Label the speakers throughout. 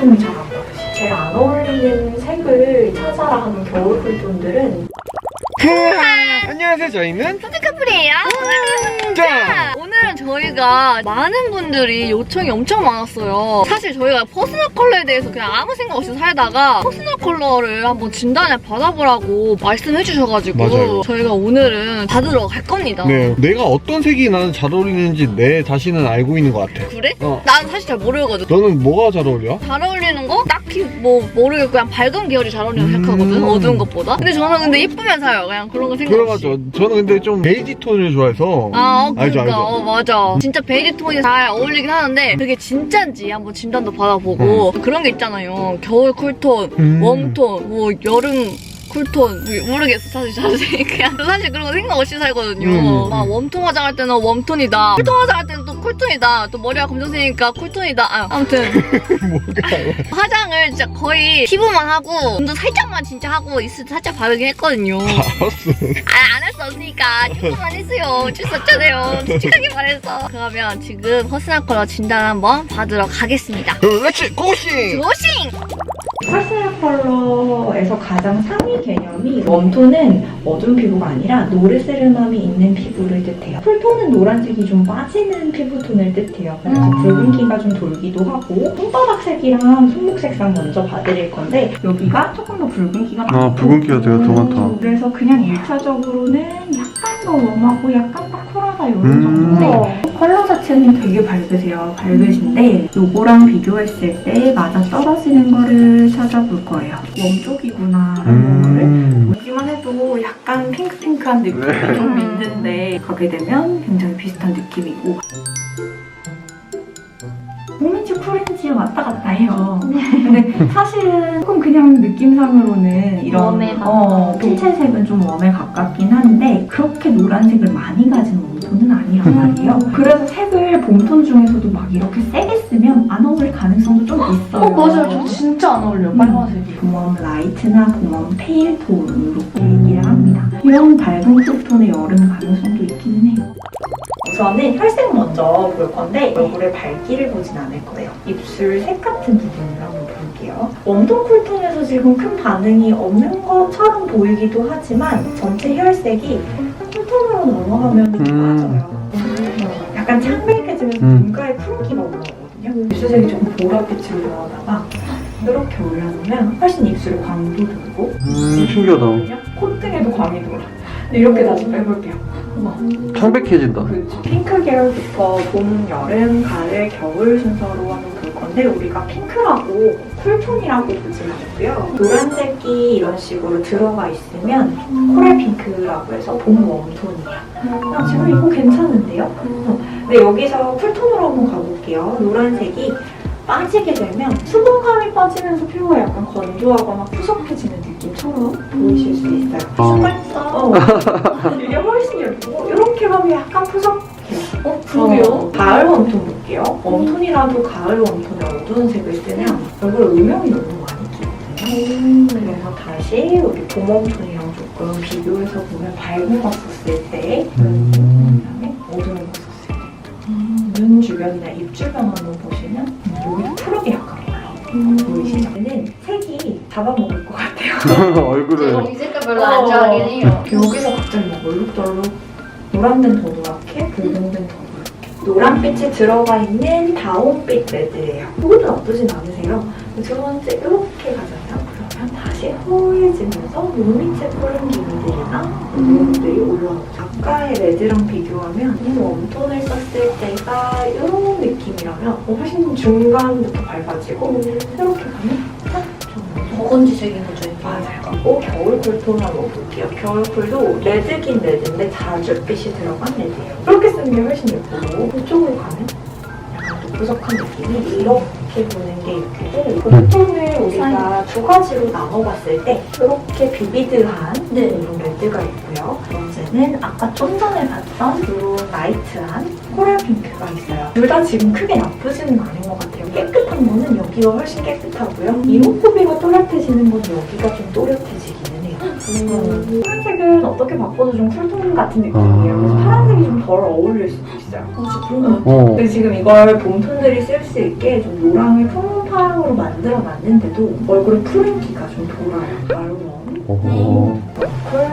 Speaker 1: 쿨톤이 잘 안 받으시죠? 제일 안 어울리는 색을 찾아라 하는 겨울 쿨톤들은
Speaker 2: 안녕하세요. 저희는
Speaker 3: 푸드 커플이에요.
Speaker 2: 자,
Speaker 3: 오늘은 저희가 많은 분들이 요청이 엄청 많았어요. 사실 저희가 퍼스널 컬러에 대해서 그냥 아무 생각 없이 살다가 퍼스널 컬러를 한번 진단을 받아보라고 말씀해 주셔가지고
Speaker 2: 맞아요.
Speaker 3: 저희가 오늘은 받으러 갈 겁니다.
Speaker 2: 네, 내가 어떤 색이 나는 잘 어울리는지 내 자신은 알고 있는 것 같아.
Speaker 3: 그래?
Speaker 2: 어.
Speaker 3: 난 사실 잘 모르거든.
Speaker 2: 너는 뭐가 잘 어울려?
Speaker 3: 잘 어울리는 거? 딱히 뭐 모르겠고 그냥 밝은 계열이 잘 어울리는 생각하거든. 어두운 것보다. 근데 저는 근데 예쁘면 사요. 그냥 그런 거 생각 없이.
Speaker 2: 그래가지고 저는 근데 좀 베이지 톤을 좋아해서.
Speaker 3: 그러니까
Speaker 2: 알죠.
Speaker 3: 맞아. 진짜 베이지 톤이 잘 어울리긴 하는데 그게 진짜인지 한번 진단도 받아보고 그런 게 있잖아요. 겨울 쿨톤, 웜톤, 뭐 여름 쿨톤 모르겠어. 사실 그냥 사실 그런 거 생각 없이 살거든요. 막 웜톤 화장할 때는 웜톤이다. 쿨톤 화장할 때는 또 쿨톤이다. 또 머리가 검정색이니까 쿨톤이다. 아무튼 화장을 진짜 거의 피부만 하고 눈도 살짝만 진짜 하고 있을 때 살짝 바르긴 했거든요.
Speaker 2: 알았어.
Speaker 3: 안 할 수 없으니까 조금만 했어요. 어쩔 수 없잖아요. 솔직하게 말해서. 그러면 지금 퍼스널 컬러 진단 한번 받으러 가겠습니다.
Speaker 2: 렛츠 고싱!
Speaker 3: 고싱!
Speaker 1: 퍼스널 컬러에서 가장 상위 개념이 웜톤은 어두운 피부가 아니라 노르스름함이 있는 피부를 뜻해요. 쿨톤은 노란색이 좀 빠지는 피부톤을 뜻해요. 그래서 붉은기가 좀 돌기도 하고 손바닥색이랑 손목색상 먼저 봐드릴 건데 여기가 조금 더 붉은기가 많고
Speaker 2: 붉은기가 되게 더 많다.
Speaker 1: 그래서 그냥 1차적으로는 약간 더 웜하고 약간 더 쿨하다 이런 정도인데 컬러 자체는 되게 밝으세요. 밝으신데 요거랑 비교했을 때 맞아 떨어지는 거를 찾아볼 거예요. 웜 쪽이구나 라는 거를 보기만 해도 약간 핑크핑크한 느낌이 좀 있는데 가게 되면 굉장히 비슷한 느낌이고 봄인지 쿨인지 왔다 갔다 해요. 근데 사실은 조금 그냥 느낌상으로는 이런
Speaker 3: 웜에 가까운
Speaker 1: 핑크색은 좀 웜에 가깝긴 한데 그렇게 노란색을 많이 가진 웜톤은 아니란 말이에요. 그래서 색을 봄톤 중에서도 막 이렇게 세게 쓰면 안 어울릴 가능성도 좀 있어요.
Speaker 3: 맞아요. 저 진짜 안 어울려요. 빨간색이.
Speaker 1: 봄웜 라이트나 봄웜 페일 톤으로 얘기를 합니다. 이런 밝은 쿨톤의 여름 가능성도 있기는 해요. 우선은 혈색 먼저 볼 건데 얼굴의 밝기를 보진 않을 거예요. 입술 색 같은 부분을 한번 볼게요. 웜톤 쿨톤에서 지금 큰 반응이 없는 것처럼 보이기도 하지만 전체 혈색이 쿨톤으로 넘어가면 빠져요. 약간 창백해지면서 눈가에 푸른기가 올라오거든요. 입술색이 좀 보랏빛으로 올라오다가 이렇게 올려놓으면 훨씬 입술에 광도 돌고
Speaker 2: 신기하다.
Speaker 1: 콧등에도 광이 돌아. 이렇게 다시 빼볼게요.
Speaker 2: 창백해진다.
Speaker 1: 그렇죠. 핑크 계열부터 봄, 여름, 가을, 겨울 순서로 한번 볼 건데 우리가 핑크라고 쿨톤이라고 보지 않고요. 노란색이 이런 식으로 들어가 있으면 코랄 핑크라고 해서 봄 웜톤이에요. 지금 이거 괜찮은데요? 네, 여기서 쿨톤으로 한번 가볼게요. 노란색이 빠지게 되면 수분감이 빠지면서 피부가 약간 건조하거나 푸석해지는 느낌처럼 보이실 수 있어요. 이게 훨씬 예쁘고 이렇게 가면 약간 푸석해요.
Speaker 3: 그러게요.
Speaker 1: 가을 웜톤 볼게요. 웜톤이라도 가을 웜톤에 어두운 색을 쓰면 얼굴에 음영이 너무 많이 끼거든요. 그래서 다시 우리 봄 웜톤이랑 조금 비교해서 보면 밝은 거 썼을 때 그다음에 어두운 거 썼을 때 눈 주변이나 입 주변 한번 보시면 여기도 푸르게 약간 올라오는 거 보이시죠? 얘는 색이 잡아먹을 것 같아요.
Speaker 2: 얼굴을.
Speaker 3: 이 색깔 별로 안 좋아하긴 해요.
Speaker 1: 여기서 갑자기 막 얼룩덜룩 노란 데는 더 노랗게, 붉은 데는 더 노랗게 노란빛이 들어가 있는 다운빛 레드예요. 이것도 나쁘진 않으세요. 두 번째 이렇게 가잖아요. 그러면 다시 허해지면서 요 밑에 푸른기들이나 이것들이 올라오죠. 아까의 레드랑 비교하면 이 웜톤을 썼을 때가 이런 느낌이라면 훨씬 중간부터 밝아지고 이렇게 가면 딱 좀
Speaker 3: 버건지색인 거죠.
Speaker 1: 맞아요. 겨울 쿨톤 한번 볼게요. 겨울 쿨도 레드긴 레드인데 자줏빛이 들어간 레드예요. 그렇게 쓰는 게 훨씬 예쁘고 이쪽으로 가면 약간 또 부석한 느낌이 이렇게 보는 게 예쁘고 봄톤을 우리가 두 가지로 나눠봤을 때 이렇게 비비드한 이런 레드가 있고요. 두 번째는 아까 좀 전에 봤던 이런 라이트한 코랄 핑크가 있어요. 둘 다 지금 크게 나쁘지는 않은 것 같아요. 깨끗한 거는 여기가 훨씬 깨끗하고요. 이목구비가 또렷해지는 건 여기가 좀 또렷해지기는 해요. 파란색은 어떻게 바꿔도 좀 쿨톤 같은 느낌이에요. 그래서 파란색이 좀 덜 어울릴 수도 있어요.
Speaker 3: 진짜 그런 거.
Speaker 1: 근데 지금 이걸 봄톤들이 쓸 수 있게 좀 노랑을 품 솜팡으로 만들어놨는데도 얼굴에 푸른기가 좀 돌아요. 가루원,
Speaker 2: 오.
Speaker 1: 얼굴,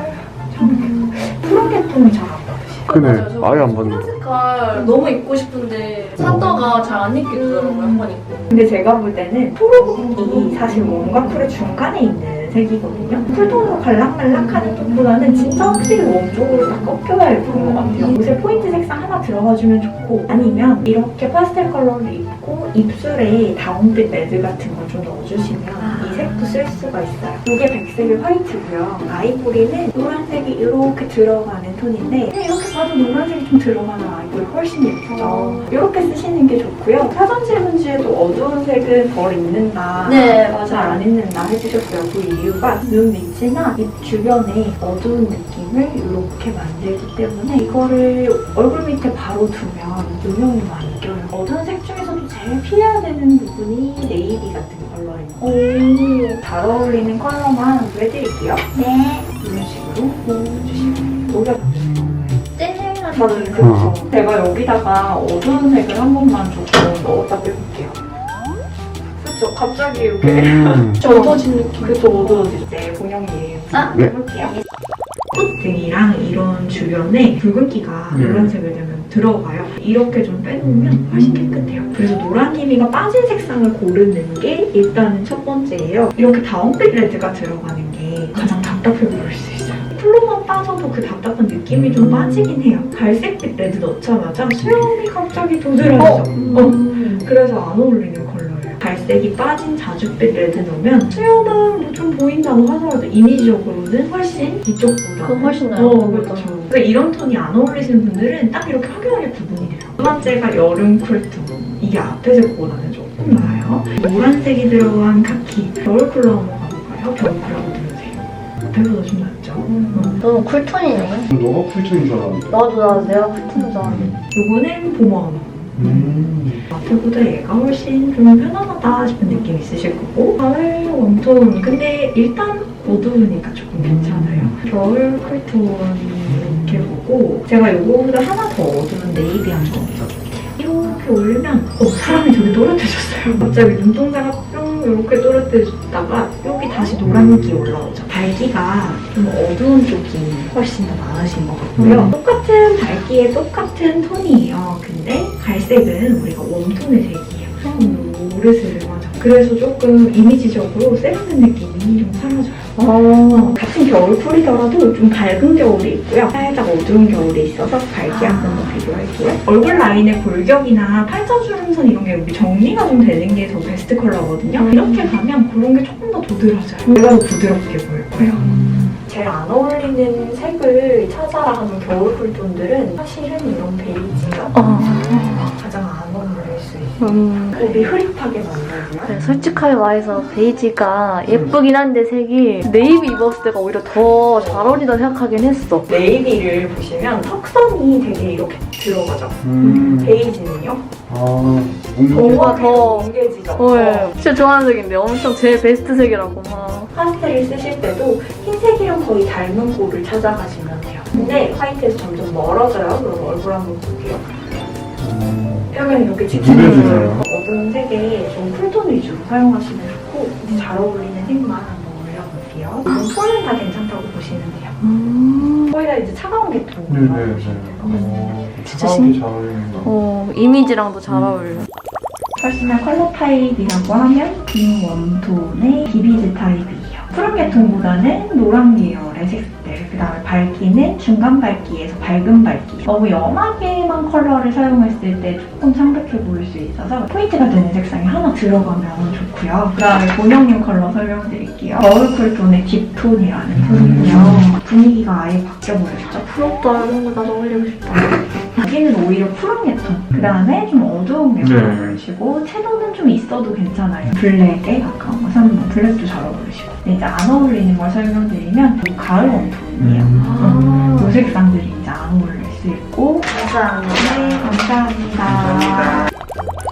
Speaker 1: 참 푸른 계통이 잘 안 받으시죠?
Speaker 2: 그네.
Speaker 3: 맞아요. 저
Speaker 2: 아예 안
Speaker 3: 푸른
Speaker 2: 받는다.
Speaker 3: 색깔 너무 입고 싶은데 샀다가 잘 안 입겠더라고요, 한 번 입고.
Speaker 1: 근데 제가 볼 때는 푸른색이 사실 웜과 쿨의 중간에 있는 색이거든요. 쿨톤으로 갈락말락하는 톤보다는 진짜 확실히 웜 쪽으로 딱 꺾여야 예쁜 것 같아요. 옷에 포인트 색상 하나 들어가주면 좋고, 아니면 이렇게 파스텔 컬러를 입고 입술에 다운빛 레드 같은 걸 좀 넣어주시면 이 색도 쓸 수가 있어요. 이게 백색의 화이트고요. 아이보리는 노란색이 이렇게 들어가는 톤인데 그냥 이렇게 봐도 노란색이 좀 들어가는 아이보리 훨씬 예쁘죠. 이렇게 쓰시는 게 좋고요. 사전실 분지에도 어두운 색은 덜 입는다,
Speaker 3: 네,
Speaker 1: 잘 안 입는다 해주셨어요. 그 이유가 눈 밑이나 입 주변에 어두운 느낌을 이렇게 만들기 때문에 이거를 얼굴 밑에 바로 두면 눈형이 많이 껴요. 어두운 색 중에서도 제일 피해야 되는 부분이 네이비 같은 컬러예요. 잘 어울리는 컬러만 해드릴게요. 네. 이런 식으로 해주시면 녹여. 저는 그렇죠. 제가 여기다가 어두운 색을 한 번만 조금 넣었다 빼볼게요. 그렇죠. 갑자기 이렇게
Speaker 3: 어두워진 느낌.
Speaker 1: 그쵸, 어두워지죠. 네, 본영이에요.
Speaker 2: 네.
Speaker 1: 해볼게요. 콧등이랑 이런 주변에 붉은기가 노란색을 되면 들어가요. 이렇게 좀 빼놓으면 훨씬 깨끗해요. 그래서 노란기미가 빠진 색상을 고르는 게 일단은 첫 번째예요. 이렇게 다운빛 레드가 들어가는 게 가장 답답해 보일 수 있어요. 플로만 빠져도 그 답답한 느낌이 좀 빠지긴 해요. 갈색빛 레드 넣자마자 수염이 갑자기 도드라지죠. 그래서 안 어울리는 컬러예요. 갈색이 빠진 자줏빛 레드 넣으면 수염은 뭐 좀 보인다고 하더라도 이미지적으로는 훨씬 이쪽보다
Speaker 3: 그건 훨씬 나아요.
Speaker 1: 그렇죠. 그러니까 이런 톤이 안 어울리시는 분들은 딱 이렇게 확연하게 구분이 돼요. 두 번째가 여름 쿨톤. 이게 앞에 색보다는 조금 나아요. 노란색이 들어간 카키. 겨울 쿨러 한번 가볼까요? 겨울 쿨러 누르세요. 앞에보다 좀 낫죠?
Speaker 3: 너무 쿨톤이네.
Speaker 2: 너가 풀톤인 줄 알았는데.
Speaker 3: 내가 쿨톤 좋아하는데.
Speaker 1: 요거는 봄웜. 앞에보다 얘가 훨씬 좀 편안하다 싶은 느낌 있으실 거고, 가을 웜톤. 근데 일단 어두우니까 조금 괜찮아요. 겨울 쿨톤 이렇게 보고, 제가 요거보다 하나 더 어두운 네이비 한번 써볼게요. 이렇게 올리면 사람이 되게 또렷해졌어요. 갑자기 눈동자가 뿅 이렇게 또렷해졌다가 여기 다시 노란기 올라오죠. 발기가 좀 어두운 쪽이 훨씬 더 많으신 것 같고요. 똑같은 발기에 똑같은 톤이에요. 근데 갈색은 우리가 웜톤의 색이에요. 노르스를 맞아. 그래서 조금 이미지적으로 세련된 느낌이 좀 사라져요. 같은 겨울 쿨이더라도 좀 밝은 겨울이 있고요. 살짝 어두운 겨울이 있어서 발기 한 번 더 비교할게요. 얼굴 라인의 골격이나 팔자주름선 이런 게 여기 정리가 좀 되는 게 더 베스트 컬러거든요. 이렇게 가면 그런 게 조금 더 도드라져요. 내가 더 부드럽게 보일 거예요. 제일 안 어울리는 색을 찾아라 하는 겨울 쿨톤들은 사실은 이런 베이지가 가장 안 어울릴 수 있어요. 곱이 흐릿하게 만들고요.
Speaker 3: 그래, 솔직하게 말해서 베이지가 예쁘긴 한데 색이 네이비 입었을 때가 오히려 더 잘 어울린다 생각하긴 했어.
Speaker 1: 네이비를 보시면 턱선이 되게 이렇게 들어가죠. 베이지는요?
Speaker 3: 뭔가 더
Speaker 1: 뭉개지죠.
Speaker 3: 예. 진짜 좋아하는 색인데 엄청 제 베스트 색이라고 막.
Speaker 1: 파스텔을 쓰실 때도 흰색이랑 거의 닮은 꼴을 찾아가시면 돼요. 근데 화이트에서 점점 멀어져요. 그럼 얼굴 한번 볼게요. 펴면 이렇게
Speaker 2: 누래지네요.
Speaker 1: 어두운 색에 좀 쿨톤 위주로 사용하시면 좋고, 이제 잘 어울리는 색만 한번 올려볼게요. 이건 톤은 다 괜찮다고 보시면 돼요. 거의 다 이제 차가운 계통으로 보시면 될 것 같습니다.
Speaker 3: 진짜
Speaker 2: 잘 어울리는 거.
Speaker 3: 이미지랑도 잘 어울려.
Speaker 1: 퍼스널 컬러 타입이라고 하면 빈 웜톤의 비비즈 타입이에요. 푸른 계통보다는 노란 계열의 색들, 그 다음에 밝기는 중간 밝기에서 밝은 밝기. 너무 연하게만 컬러를 사용했을 때 조금 창백해 보일 수 있어서 포인트가 되는 색상이 하나 들어가면 좋고요. 그 다음에 본영님 컬러 설명드릴게요. 겨울 쿨톤의 딥톤이라는 톤이고요. 분위기가 아예 바뀌어버렸죠.
Speaker 3: 부럽다. 이런 거 나도 어울리고 싶다.
Speaker 1: 여기는 오히려 푸른 계통, 그 다음에 좀 어두운 계열
Speaker 2: 네.
Speaker 1: 어울리시고 채도는 좀 있어도 괜찮아요. 블랙에 가까운 거 사면 블랙도 잘 어울리시고. 이제 안 어울리는 걸 설명드리면 가을 웜톤이에요. 이 색상들이 이제 안 어울릴 수 있고.
Speaker 3: 감사합니다.
Speaker 1: 네, 감사합니다.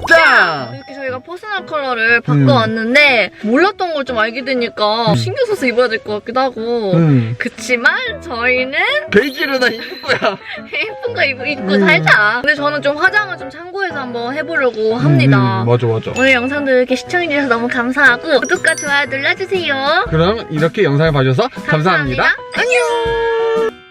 Speaker 2: 짠!
Speaker 3: 이렇게 저희가 퍼스널 컬러를 바꿔왔는데 몰랐던 걸 좀 알게 되니까 신경 써서 입어야 될 것 같기도 하고 그치만 저희는
Speaker 2: 베이지를 나 입을 거야.
Speaker 3: 예쁜 거 입고 살자. 근데 저는 좀 화장을 좀 참고해서 한번 해보려고 합니다.
Speaker 2: 맞아.
Speaker 3: 오늘 영상도 이렇게 시청해주셔서 너무 감사하고 구독과 좋아요 눌러주세요.
Speaker 2: 그럼 이렇게 영상을 봐주셔서 감사합니다.
Speaker 3: 안녕.